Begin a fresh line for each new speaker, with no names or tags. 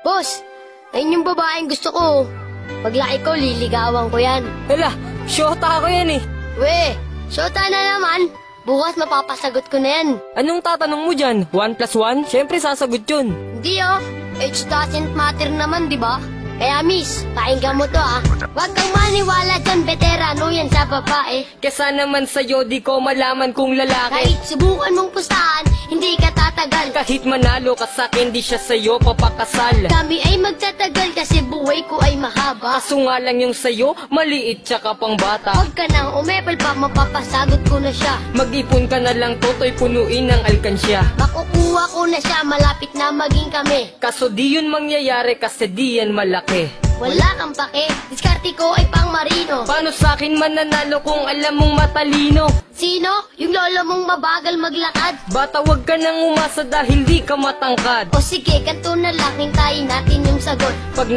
Boss, ayun yung babaeng gusto ko. Paglaki ko, liligawan ko yan.
Hala, syota ako yan eh.
We, syota na naman. Bukas mapapasagot ko na yan.
Anong tatanong mo dyan? 1 plus 1? Siyempre sasagot yun.
Hindi oh, age doesn't matter naman, di ba? Kaya miss, pakinggan mo to ah. Huwag kang maniwala dyan, veterano yan sa babae.
Kesa naman sa'yo, di ko malaman kung lalaki.
Kahit subukan mong pustahan, hindi ka tatagal.
Kahit manalo ka sa'kin, di siya sa'yo papakasal.
Kami ay magtatagal kasi buhay ko ay mahaba.
Kaso nga lang yung sa'yo, maliit tsaka pang bata.
Huwag ka nang umepal pa, mapapasagot ko na siya.
Mag-ipon ka na lang, toto'y punuin ng alkansya.
Makukuha ko na siya, malapit na maging kami.
Kaso di yun mangyayari kasi di yan malaki.
Wala kang pake, diskarte ko ay pang marino.
Paano sa'kin mananalo kung alam mong matalino?
Sino? Yung lolo mong mabagal maglakad?
Bata, wag ka nang umasa dahil di ka matangkad.
O sige, kanto na lang, hintayin natin yung sagot.
Pag